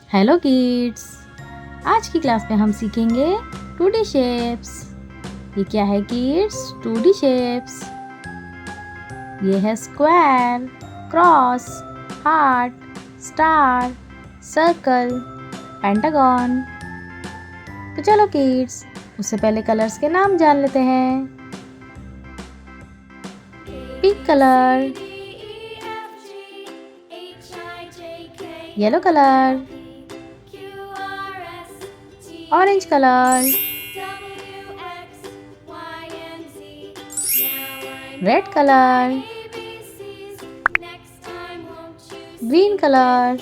Hello kids. आज की class में हम सीखेंगे 2D शेप्स। ये क्या है किड्स? 2D shapes. ये है square, cross, heart, star, circle, pentagon. तो चलो किड्स, उससे पहले कलर्स के नाम जान लेते हैं। Pink colour, yellow colour, orange colour, red colour, green colour,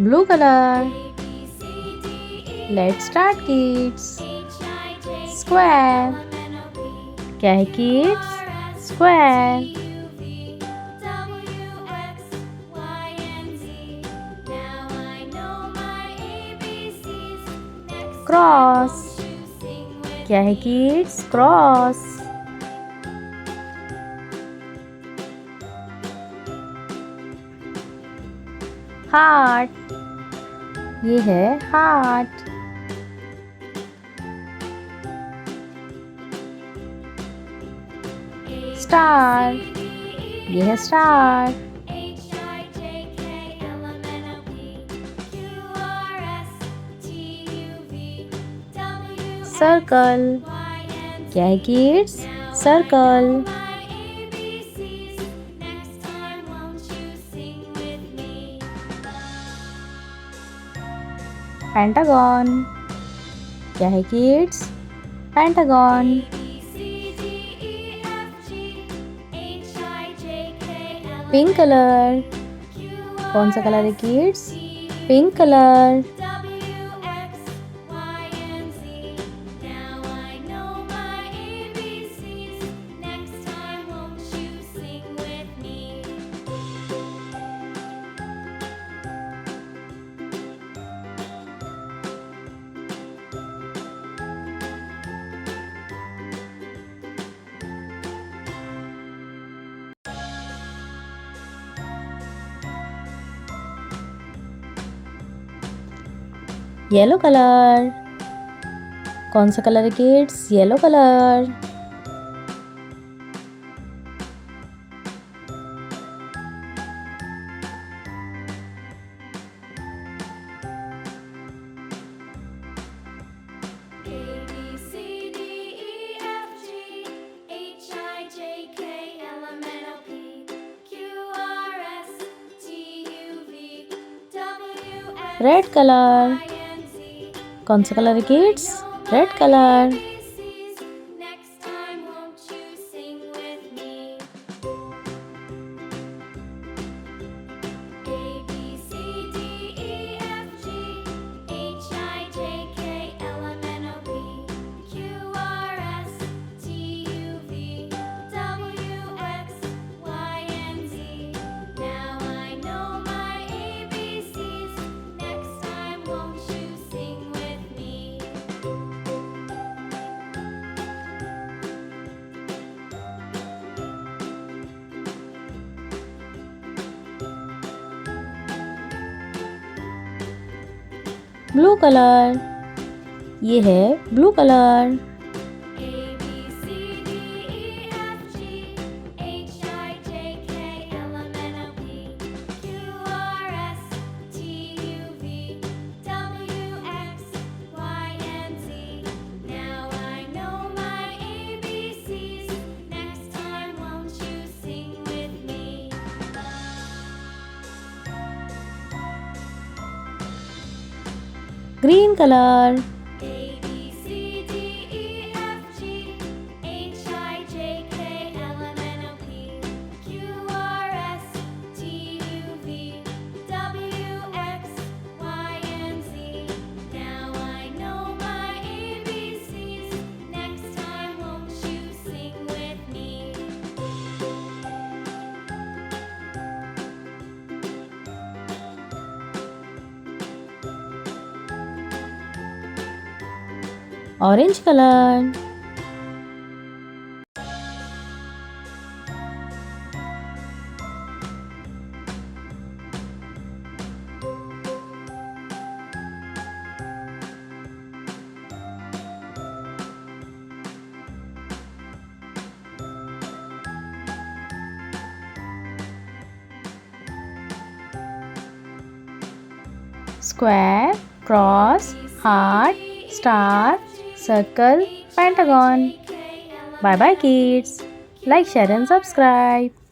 blue colour. Let's start kids. Square, क्या है किड्स? स्क्वायर। क्रॉस, क्या है किड्स? क्रॉस। हार्ट, ये है हार्ट। स्टार, ये है स्टार। सर्कल, क्या है किड्स? सर्कल। पेंटागन, क्या है किड्स? पेंटागन। पिंक कलर, कौन सा कलर है kids? Pink colour. Yellow colour, कौन सा कलर है kids? Yellow colour. Red colour, कौन सा कलर है kids? Red colour. Blue colour, ये है blue colour. Green colour, orange colour, square, cross, heart, star, circle, pentagon. Bye bye kids. Like, share and subscribe.